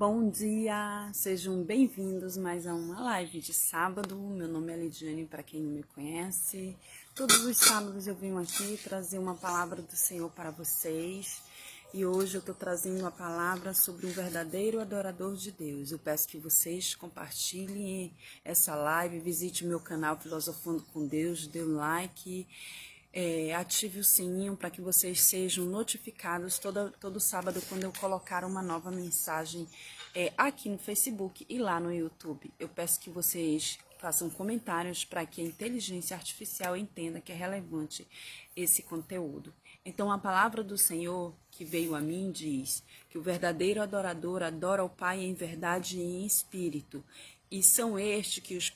Bom dia, sejam bem-vindos mais a uma live de sábado. Meu nome é Lidiane, para quem não me conhece. Todos os sábados eu venho aqui trazer uma palavra do Senhor para vocês. E hoje eu estou trazendo uma palavra sobre um verdadeiro adorador de Deus. Eu peço que vocês compartilhem essa live, visite o meu canal Filosofando com Deus, dê um like, ative o sininho para que vocês sejam notificados todo sábado quando eu colocar uma nova mensagem aqui no Facebook e lá no YouTube. Eu peço que vocês façam comentários para que a inteligência artificial entenda que é relevante esse conteúdo. Então, a palavra do Senhor que veio a mim diz que o verdadeiro adorador adora o Pai em verdade e em espírito. E são estes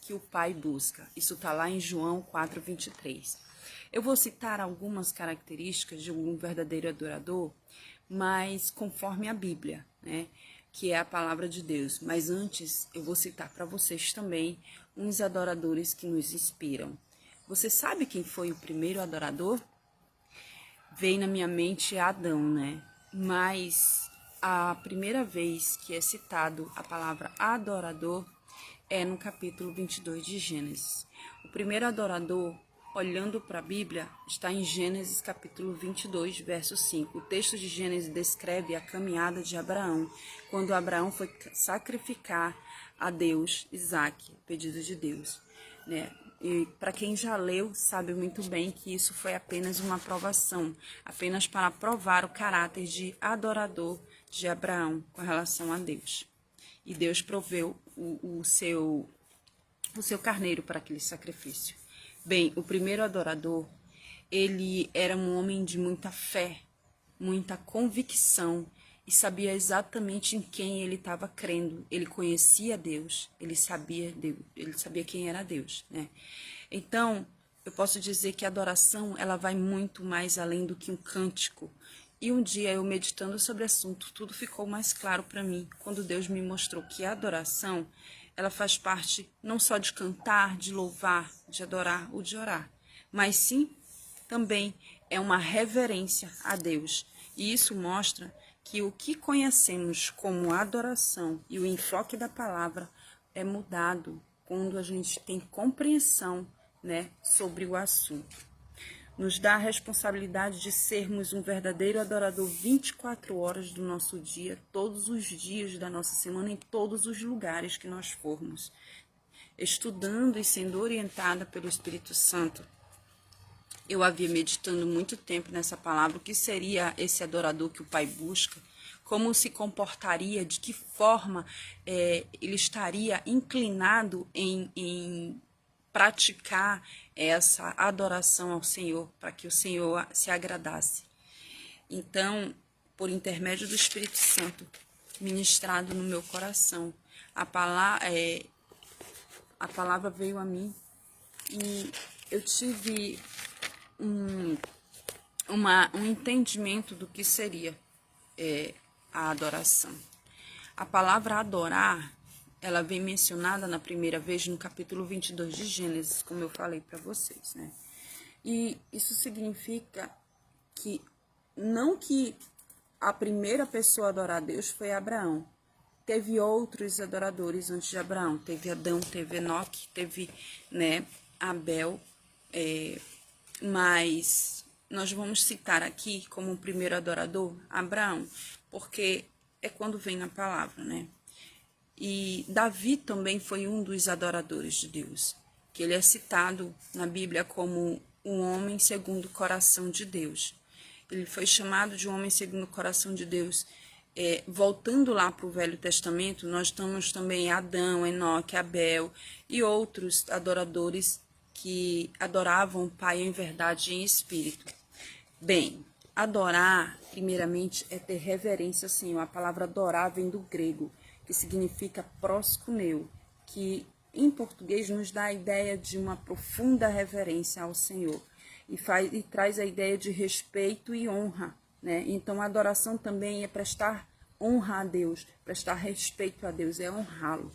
que o Pai busca. Isso está lá em João 4:23. Eu vou citar algumas características de um verdadeiro adorador, mas conforme a Bíblia, né? Que é a palavra de Deus. Mas antes, eu vou citar para vocês também uns adoradores que nos inspiram. Você sabe quem foi o primeiro adorador? Veio na minha mente Adão, né? Mas a primeira vez que é citado a palavra adorador é no capítulo 22 de Gênesis. O primeiro adorador, olhando para a Bíblia, está em Gênesis capítulo 22, verso 5. O texto de Gênesis descreve a caminhada de Abraão, quando Abraão foi sacrificar a Deus Isaque, pedido de Deus, né? E para quem já leu, sabe muito bem que isso foi apenas uma provação, apenas para provar o caráter de adorador de Abraão com relação a Deus. E Deus proveu o seu carneiro para aquele sacrifício. Bem, o primeiro adorador, ele era um homem de muita fé, muita convicção, e sabia exatamente em quem ele estava crendo. Ele conhecia Deus, ele sabia quem era Deus, né? Então, eu posso dizer que a adoração, ela vai muito mais além do que um cântico. E um dia, eu meditando sobre o assunto, tudo ficou mais claro para mim, quando Deus me mostrou que a adoração, ela faz parte não só de cantar, de louvar, de adorar ou de orar, mas sim, também é uma reverência a Deus. E isso mostra que o que conhecemos como adoração e o enfoque da palavra é mudado quando a gente tem compreensão, né, sobre o assunto. Nos dá a responsabilidade de sermos um verdadeiro adorador 24 horas do nosso dia, todos os dias da nossa semana, em todos os lugares que nós formos, estudando e sendo orientada pelo Espírito Santo. Eu havia meditando muito tempo nessa palavra, o que seria esse adorador que o Pai busca, como se comportaria, de que forma ele estaria inclinado em praticar essa adoração ao Senhor, para que o Senhor se agradasse. Então, por intermédio do Espírito Santo, ministrado no meu coração, a palavra veio a mim e eu tive um entendimento do que seria a adoração. A palavra adorar, ela vem mencionada na primeira vez no capítulo 22 de Gênesis, como eu falei para vocês, né? E isso significa que não que a primeira pessoa a adorar a Deus foi Abraão. Teve outros adoradores antes de Abraão. Teve Adão, teve Enoque, teve, né, Abel, mas nós vamos citar aqui como o primeiro adorador Abraão, porque é quando vem na palavra, né? E Davi também foi um dos adoradores de Deus, que ele é citado na Bíblia como um homem segundo o coração de Deus. Ele foi chamado de um homem segundo o coração de Deus. Voltando lá para o Velho Testamento, nós temos também Adão, Enoque, Abel e outros adoradores que adoravam o Pai em verdade e em espírito. Bem, adorar, primeiramente, é ter reverência ao Senhor. A palavra adorar vem do grego, que significa proskuneo, que em português nos dá a ideia de uma profunda reverência ao Senhor e traz a ideia de respeito e honra, né? Então, a adoração também é prestar honra a Deus, prestar respeito a Deus, é honrá-lo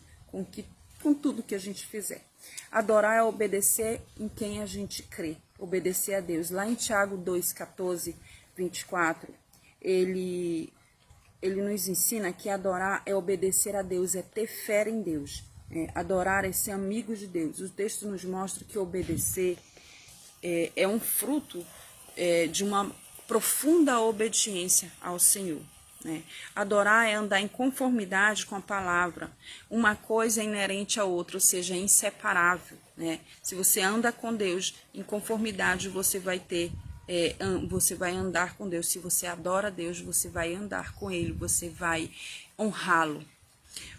com tudo que a gente fizer. Adorar é obedecer em quem a gente crê, obedecer a Deus. Lá em Tiago 2:14, 24, ele ele nos ensina que adorar é obedecer a Deus, é ter fé em Deus. Adorar é ser amigo de Deus. O texto nos mostra que obedecer é um fruto de uma profunda obediência ao Senhor. Adorar é andar em conformidade com a palavra. Uma coisa é inerente à outra, ou seja, é inseparável. Se você anda com Deus em conformidade, você vai andar com Deus. Se você adora a Deus, você vai andar com Ele, você vai honrá-lo.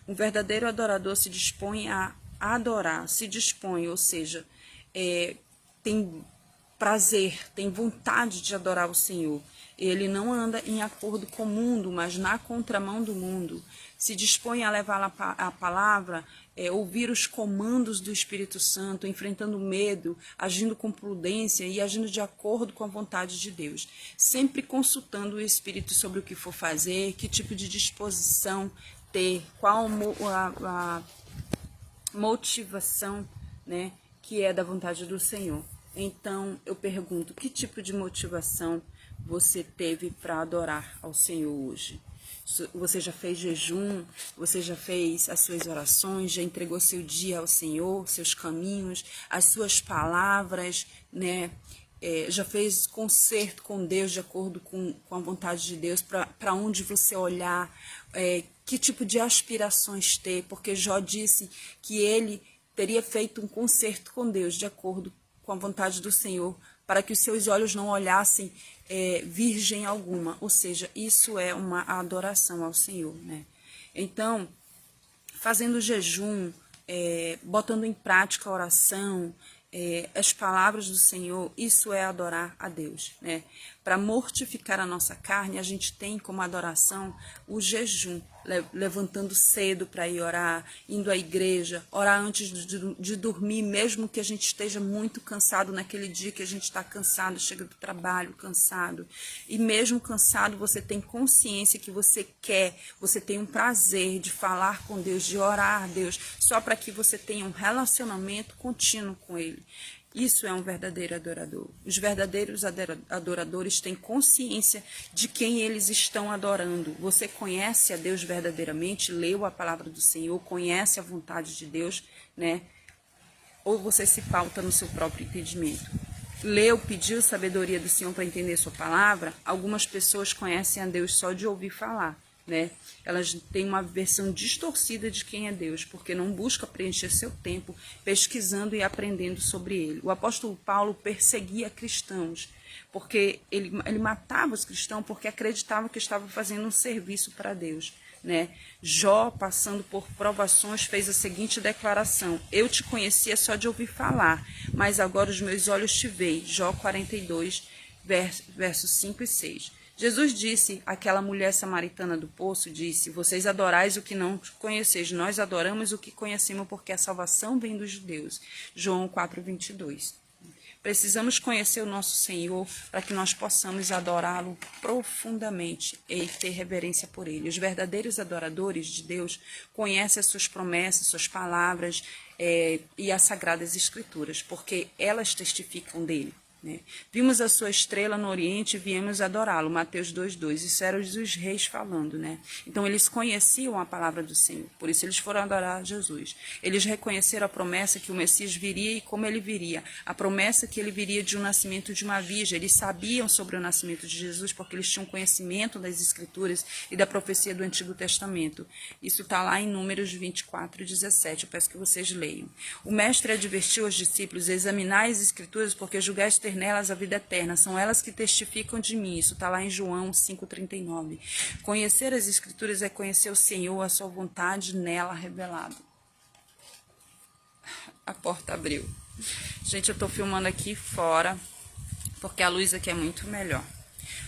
Um verdadeiro adorador se dispõe a adorar, ou seja, tem prazer, tem vontade de adorar o Senhor. Ele não anda em acordo com o mundo, mas na contramão do mundo. Se dispõe a levar a palavra, ouvir os comandos do Espírito Santo, enfrentando o medo, agindo com prudência e agindo de acordo com a vontade de Deus. Sempre consultando o Espírito sobre o que for fazer, que tipo de disposição ter, qual a motivação, que é da vontade do Senhor. Então, eu pergunto, que tipo de motivação você teve para adorar ao Senhor hoje? Você já fez jejum? Você já fez as suas orações? Já entregou seu dia ao Senhor, seus caminhos, as suas palavras, já fez concerto com Deus de acordo com a vontade de Deus, para onde você olhar, que tipo de aspirações ter, porque Jó disse que ele teria feito um concerto com Deus de acordo com a vontade do Senhor, para que os seus olhos não olhassem virgem alguma, ou seja, isso é uma adoração ao Senhor, Então, fazendo jejum, botando em prática a oração, as palavras do Senhor, isso é adorar a Deus, Para mortificar a nossa carne, a gente tem como adoração o jejum, levantando cedo para ir orar, indo à igreja, orar antes de dormir, mesmo que a gente esteja muito cansado naquele dia que a gente está cansado, chega do trabalho cansado, e mesmo cansado você tem consciência que você tem um prazer de falar com Deus, de orar a Deus, só para que você tenha um relacionamento contínuo com Ele. Isso é um verdadeiro adorador. Os verdadeiros adoradores têm consciência de quem eles estão adorando. Você conhece a Deus verdadeiramente, leu a palavra do Senhor, conhece a vontade de Deus, Ou você se pauta no seu próprio entendimento? Pediu sabedoria do Senhor para entender sua palavra? Algumas pessoas conhecem a Deus só de ouvir falar. Elas têm uma versão distorcida de quem é Deus, porque não busca preencher seu tempo pesquisando e aprendendo sobre ele. O apóstolo Paulo perseguia cristãos, porque ele matava os cristãos porque acreditava que estava fazendo um serviço para Deus. Jó, passando por provações, fez a seguinte declaração: eu te conhecia só de ouvir falar, mas agora os meus olhos te veem. Jó 42, versos 5 e 6. Jesus disse àquela mulher samaritana do poço, disse: vocês adorais o que não conheceis, nós adoramos o que conhecemos, porque a salvação vem dos judeus. João 4:22. Precisamos conhecer o nosso Senhor para que nós possamos adorá-lo profundamente e ter reverência por Ele. Os verdadeiros adoradores de Deus conhecem as suas promessas, suas palavras e as Sagradas Escrituras, porque elas testificam dele. Vimos a sua estrela no Oriente e viemos adorá-lo, Mateus 2:2, isso era os reis falando, Então eles conheciam a palavra do Senhor, por isso eles foram adorar Jesus. Eles reconheceram a promessa que o Messias viria e como ele viria, a promessa que ele viria de um nascimento de uma virgem. Eles sabiam sobre o nascimento de Jesus porque eles tinham conhecimento das Escrituras e da profecia do Antigo Testamento. Isso está lá em Números 24:17, eu peço que vocês leiam. O mestre advertiu aos discípulos: examinai as Escrituras, porque julgais ter nelas a vida eterna, são elas que testificam de mim. Isso está lá em João 5:39. Conhecer as Escrituras é conhecer o Senhor, a sua vontade nela revelada. A porta abriu. Gente, eu estou filmando aqui fora, porque a luz aqui é muito melhor.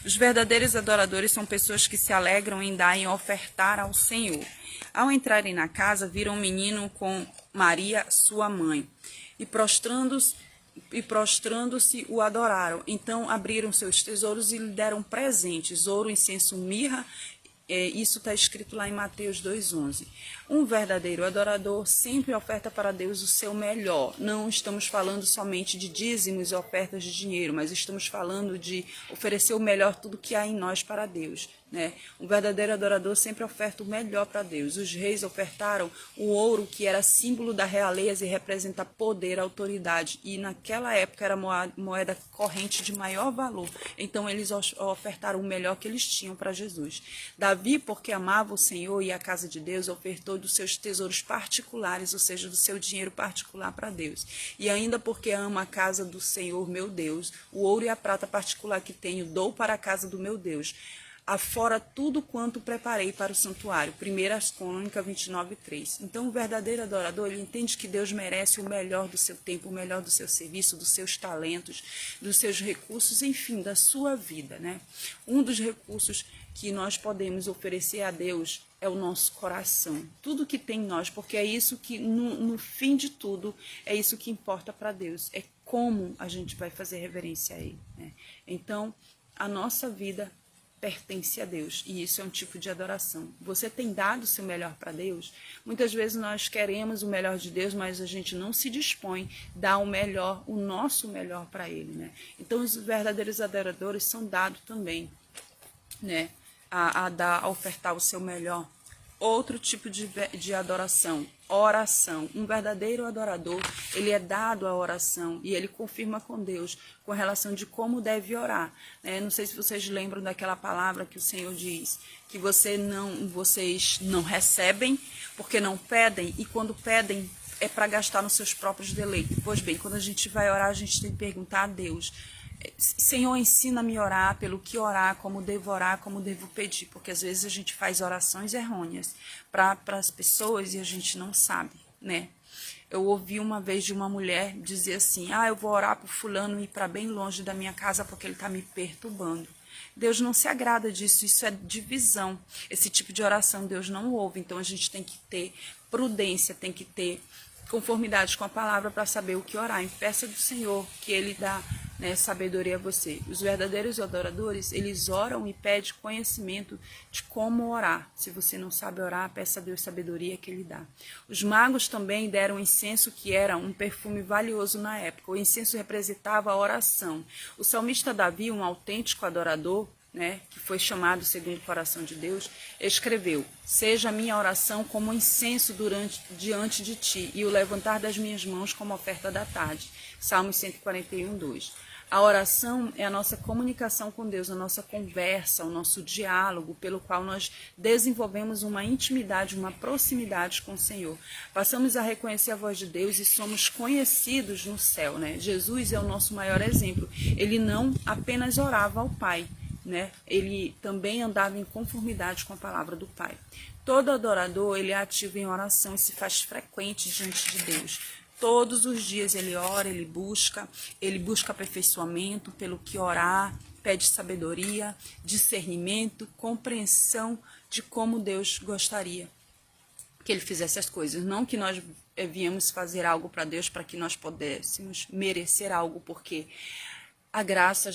Os verdadeiros adoradores são pessoas que se alegram em dar e ofertar ao Senhor. Ao entrarem na casa, viram um menino com Maria, sua mãe, e prostrando-se o adoraram. Então abriram seus tesouros e lhe deram presentes, ouro, incenso, mirra. Isso está escrito lá em Mateus 2:11. Um verdadeiro adorador sempre oferta para Deus o seu melhor. Não estamos falando somente de dízimos e ofertas de dinheiro, mas estamos falando de oferecer o melhor, tudo que há em nós para Deus. né? Um verdadeiro adorador sempre oferta o melhor para Deus. Os reis ofertaram o ouro, que era símbolo da realeza e representa poder, autoridade. E naquela época era moeda corrente de maior valor. Então eles ofertaram o melhor que eles tinham para Jesus. Davi, porque amava o Senhor e a casa de Deus, ofertou dos seus tesouros particulares, ou seja, do seu dinheiro particular para Deus. E ainda porque ama a casa do Senhor, meu Deus, o ouro e a prata particular que tenho, dou para a casa do meu Deus. Afora tudo quanto preparei para o santuário. 1 Crônicas 29:3. Então, o verdadeiro adorador, ele entende que Deus merece o melhor do seu tempo, o melhor do seu serviço, dos seus talentos, dos seus recursos, enfim, da sua vida, né? Um dos recursos que nós podemos oferecer a Deus é o nosso coração. Tudo que tem em nós, porque é isso que, no fim de tudo, é isso que importa para Deus. É como a gente vai fazer reverência a Ele, né? Então, a nossa vida pertence a Deus, e isso é um tipo de adoração. Você tem dado o seu melhor para Deus? Muitas vezes nós queremos o melhor de Deus, mas a gente não se dispõe a dar o melhor, o nosso melhor para Ele, né? Então os verdadeiros adoradores são dados também, né, a ofertar o seu melhor. Outro tipo de adoração, oração. Um verdadeiro adorador, ele é dado à oração e ele confirma com Deus com relação de como deve orar, né? Não sei se vocês lembram daquela palavra que o Senhor diz, que vocês não recebem porque não pedem, e quando pedem é para gastar nos seus próprios deleites. Pois bem, quando a gente vai orar, a gente tem que perguntar a Deus: Senhor, ensina-me a orar, pelo que orar, como devo pedir, porque às vezes a gente faz orações errôneas para as pessoas e a gente não sabe, né? Eu ouvi uma vez de uma mulher dizer assim: eu vou orar para fulano ir para bem longe da minha casa porque ele está me perturbando. Deus não se agrada disso, isso é divisão. Esse tipo de oração Deus não ouve, então a gente tem que ter prudência, tem que ter conformidade com a palavra para saber o que orar. E peça do Senhor que Ele dá, né, sabedoria a você. Os verdadeiros adoradores, eles oram e pedem conhecimento de como orar. Se você não sabe orar, peça a Deus sabedoria que Ele dá. Os magos também deram incenso, que era um perfume valioso na época. O incenso representava a oração. O salmista Davi, um autêntico adorador, né, que foi chamado segundo o coração de Deus, escreveu: seja a minha oração como incenso diante de ti, e o levantar das minhas mãos como oferta da tarde. Salmos 141:2. A oração é a nossa comunicação com Deus, a nossa conversa, o nosso diálogo, pelo qual nós desenvolvemos uma intimidade, uma proximidade com o Senhor. Passamos a reconhecer a voz de Deus e somos conhecidos no céu, né? Jesus é o nosso maior exemplo. Ele não apenas orava ao Pai, né? Ele também andava em conformidade com a palavra do Pai. Todo adorador, ele é ativo em oração e se faz frequente diante de Deus. Todos os dias ele ora, ele busca aperfeiçoamento, pelo que orar, pede sabedoria, discernimento, compreensão de como Deus gostaria que ele fizesse as coisas. Não que nós viemos fazer algo para Deus para que nós pudéssemos merecer algo, porque a graça,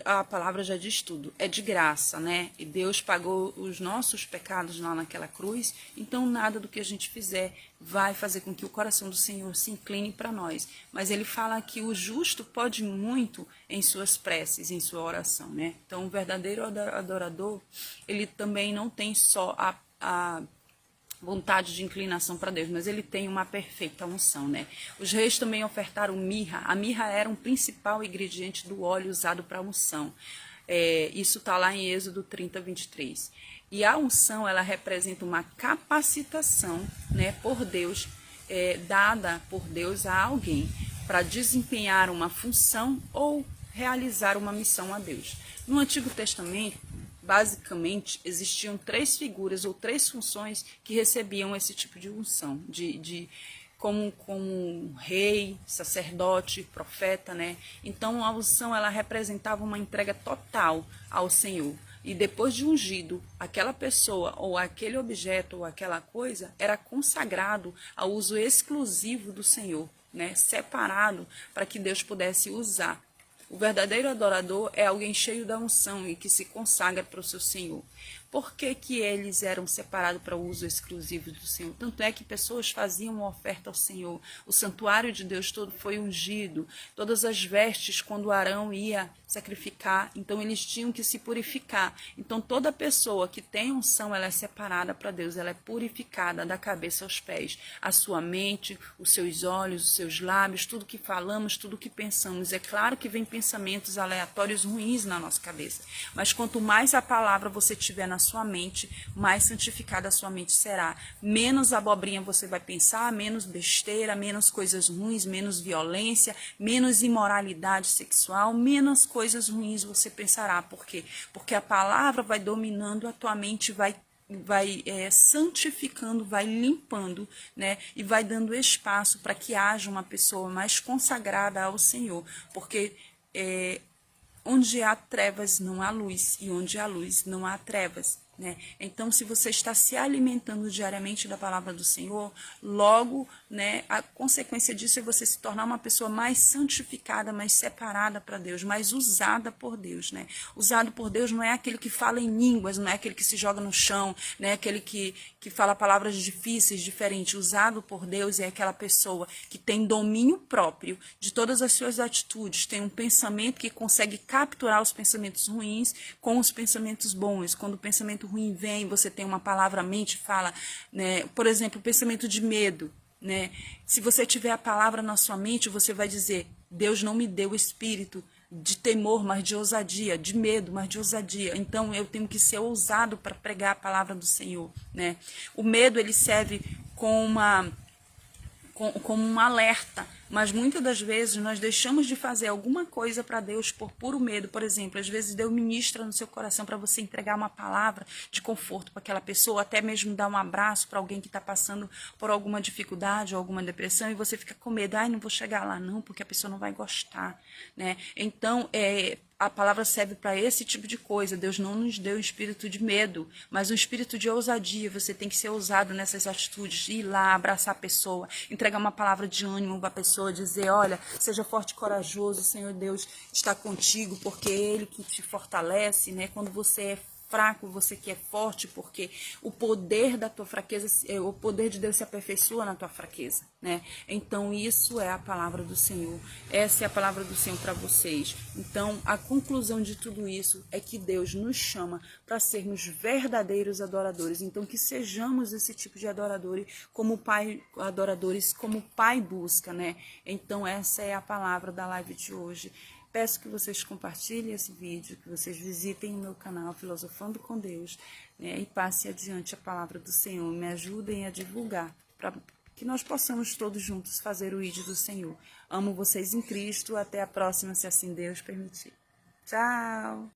a palavra já diz tudo, é de graça, né? E Deus pagou os nossos pecados lá naquela cruz, então nada do que a gente fizer vai fazer com que o coração do Senhor se incline para nós. Mas ele fala que o justo pode muito em suas preces, em sua oração, né? Então o verdadeiro adorador, ele também não tem só a vontade de inclinação para Deus, mas ele tem uma perfeita unção, né? Os reis também ofertaram mirra. A mirra era um principal ingrediente do óleo usado para unção. Isso está lá em Êxodo 30:23. E a unção, ela representa uma capacitação, né, por Deus, dada por Deus a alguém para desempenhar uma função ou realizar uma missão a Deus. No Antigo Testamento, basicamente, existiam 3 figuras ou 3 funções que recebiam esse tipo de unção, como rei, sacerdote, profeta, né? Então, a unção, ela representava uma entrega total ao Senhor. E depois de ungido, aquela pessoa ou aquele objeto ou aquela coisa era consagrado ao uso exclusivo do Senhor, né? Separado para que Deus pudesse usar. O verdadeiro adorador é alguém cheio da unção e que se consagra para o seu Senhor. Por que que eles eram separados para o uso exclusivo do Senhor? Tanto é que pessoas faziam uma oferta ao Senhor. O santuário de Deus todo foi ungido. Todas as vestes, quando Arão ia sacrificar, então eles tinham que se purificar. Então toda pessoa que tem unção, ela é separada para Deus, ela é purificada da cabeça aos pés. A sua mente, os seus olhos, os seus lábios, tudo que falamos, tudo que pensamos. É claro que vem pensamentos aleatórios ruins na nossa cabeça, mas quanto mais a palavra você tiver na sua mente, mais santificada a sua mente será. Menos abobrinha você vai pensar, menos besteira, menos coisas ruins, menos violência, menos imoralidade sexual, menos coisas ruins você pensará. Por quê? Porque a palavra vai dominando a tua mente, vai santificando, vai limpando, né? E vai dando espaço para que haja uma pessoa mais consagrada ao Senhor. Porque onde há trevas não há luz, e onde há luz não há trevas, né? Então, se você está se alimentando diariamente da palavra do Senhor, logo, né, a consequência disso é você se tornar uma pessoa mais santificada, mais separada para Deus, mais usada por Deus, né? Usado por Deus não é aquele que fala em línguas, não é aquele que se joga no chão, não é aquele que fala palavras difíceis, diferentes. Usado por Deus é aquela pessoa que tem domínio próprio de todas as suas atitudes, tem um pensamento que consegue capturar os pensamentos ruins com os pensamentos bons. Quando o pensamento ruim vem, você tem uma palavra, a mente fala, né? Por exemplo, o pensamento de medo, né? Se você tiver a palavra na sua mente, você vai dizer: Deus não me deu o espírito de temor, mas de ousadia, de medo, mas de ousadia. Então eu tenho que ser ousado para pregar a palavra do Senhor, né? O medo, ele serve como um alerta, mas muitas das vezes nós deixamos de fazer alguma coisa para Deus por puro medo. Por exemplo, às vezes Deus ministra no seu coração para você entregar uma palavra de conforto para aquela pessoa, até mesmo dar um abraço para alguém que está passando por alguma dificuldade ou alguma depressão, e você fica com medo: não vou chegar lá não, porque a pessoa não vai gostar, né? Então, a palavra serve para esse tipo de coisa. Deus não nos deu um espírito de medo, mas um espírito de ousadia. Você tem que ser ousado nessas atitudes, ir lá, abraçar a pessoa, entregar uma palavra de ânimo para a pessoa, dizer: olha, seja forte e corajoso, o Senhor Deus está contigo, porque é Ele que te fortalece, né? Quando você é fraco, você que é forte, porque o poder da tua fraqueza, o poder de Deus se aperfeiçoa na tua fraqueza, né? Então isso é a palavra do Senhor, essa é a palavra do Senhor para vocês. Então a conclusão de tudo isso é que Deus nos chama para sermos verdadeiros adoradores. Então que sejamos esse tipo de adoradores como o Pai busca, né? Então essa é a palavra da live de hoje. Peço que vocês compartilhem esse vídeo, que vocês visitem o meu canal Filosofando com Deus, né, e passem adiante a palavra do Senhor. Me ajudem a divulgar, para que nós possamos todos juntos fazer o ID do Senhor. Amo vocês em Cristo. Até a próxima, se assim Deus permitir. Tchau!